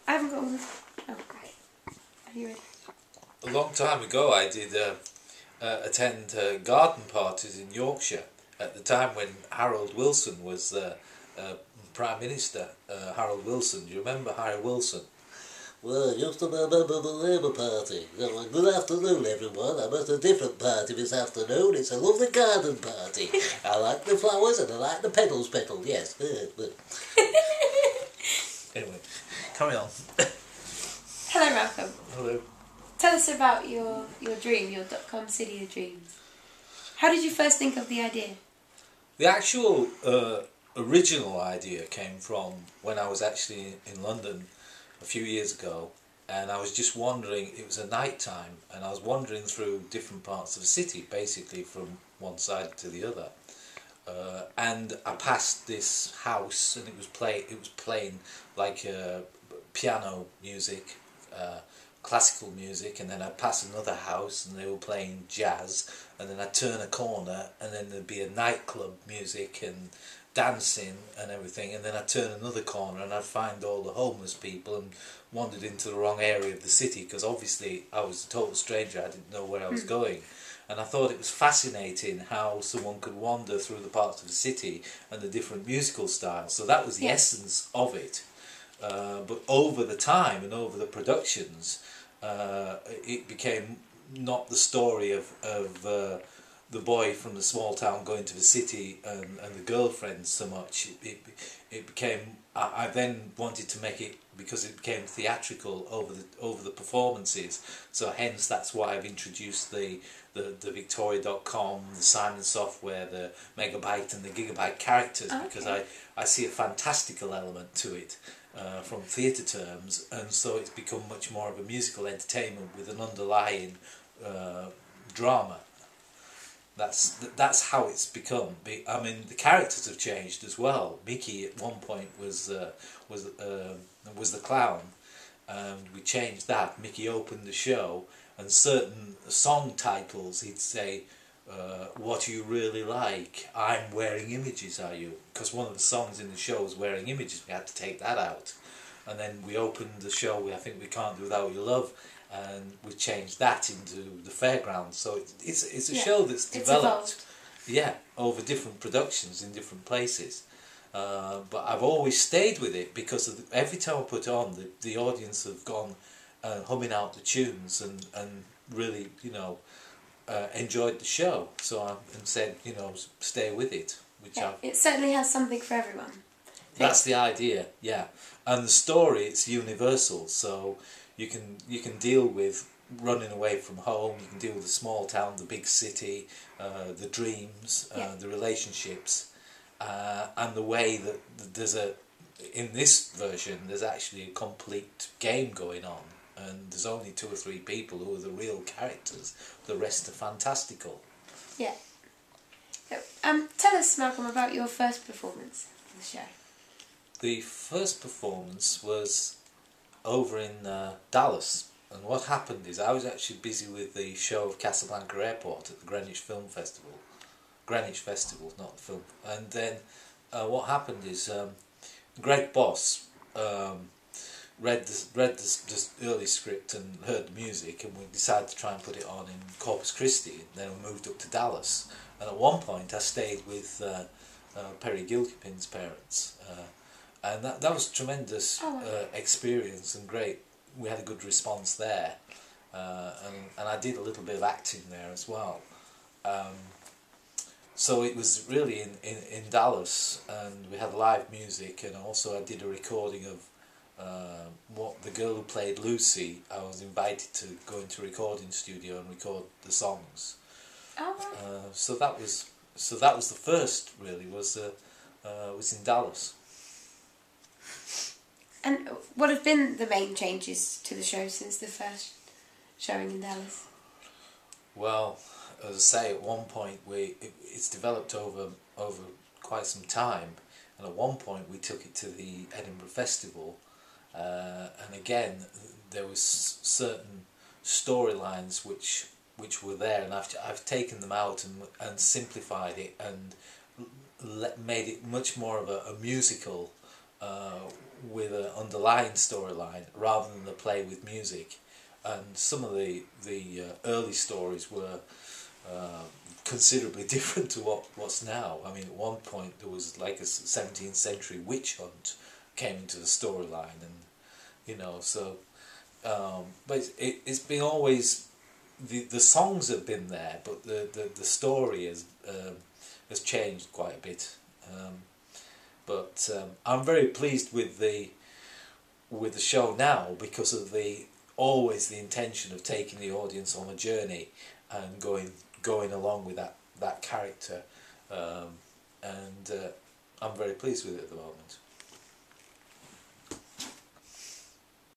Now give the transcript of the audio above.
I haven't got one. Oh, right. Are you ready? A long time ago I did attend garden parties in Yorkshire at the time when Harold Wilson was Prime Minister. Harold Wilson, do you remember Harold Wilson? Well, I used to be a member of the Labour Party. Good afternoon, everyone. I'm at a different party this afternoon. It's a lovely garden party. I like the flowers and I like the petals petaled, yes. Anyway, carry on. Hello, Malcolm. Hello. Tell us about your dream, your .com city of dreams. How did you first think of the idea? The actual original idea came from when I was actually in London a few years ago, and I was just wandering. It was a night time, and I was wandering through different parts of the city, basically from one side to the other. And I passed this house, and it was playing like piano music, classical music, and then I'd pass another house, and they were playing jazz, and then I'd turn a corner, and then there'd be a nightclub music and dancing and everything, and then I'd turn another corner and I'd find all the homeless people and wandered into the wrong area of the city because obviously I was a total stranger, I didn't know where I was going, and I thought it was fascinating how someone could wander through the parts of the city and the different musical styles. So that was the essence of it, but over the time and over the productions it became not the story of the boy from the small town going to the city and the girlfriend so much. It became, I then wanted to make it, because it became theatrical over the performances, so hence that's why I've introduced the Victoria.com, the Simon software, the Megabyte and the Gigabyte characters, because I see a fantastical element to it from theatre terms, and so it's become much more of a musical entertainment with an underlying drama. That's how it's become. I mean, the characters have changed as well. Mickey at one point was the clown, and we changed that. Mickey opened the show, and certain song titles he'd say, "What are you really like? I'm wearing images, are you?" Because one of the songs in the show was wearing images. We had to take that out, and then we opened the show. I think we can't do without your love. And we changed that into the fairgrounds, so it's a show that's developed, over different productions in different places. But I've always stayed with it because every time I put it on, the audience have gone humming out the tunes and really, enjoyed the show. So I said, stay with it. It certainly has something for everyone. That's the idea, yeah. And the story, it's universal, so you can deal with running away from home, you can deal with the small town, the big city, the dreams, the relationships, and the way that in this version there's actually a complete game going on, and there's only 2 or 3 people who are the real characters, the rest are fantastical. Yeah. Tell us, Malcolm, about your first performance of the show. The first performance was over in Dallas, and what happened is I was actually busy with the show of Casablanca Airport at the Greenwich Film Festival. Greenwich Festival, not the film. And then what happened is Greg Boss read this early script and heard the music, and we decided to try and put it on in Corpus Christi, and then we moved up to Dallas. And at one point I stayed with Perry Gilkipin's parents, and that was a tremendous experience and great. We had a good response there, and I did a little bit of acting there as well. So it was really in Dallas, and we had live music, and also I did a recording of what the girl who played Lucy. I was invited to go into a recording studio and record the songs. So that was the first, really, was in Dallas. And what have been the main changes to the show since the first showing in Dallas? Well, as I say, at one point it's developed over quite some time, and at one point we took it to the Edinburgh Festival, and again there was certain storylines which were there, and I've taken them out and simplified it and made it much more of a musical with an underlying storyline rather than the play with music. And some of the early stories were considerably different to what's now. I mean, at one point there was like a 17th century witch hunt came into the storyline, and you know, so but it's been always the songs have been there, but the story has changed quite a bit. But I'm very pleased with the show now because of always the intention of taking the audience on a journey and going along with that character, and I'm very pleased with it at the moment.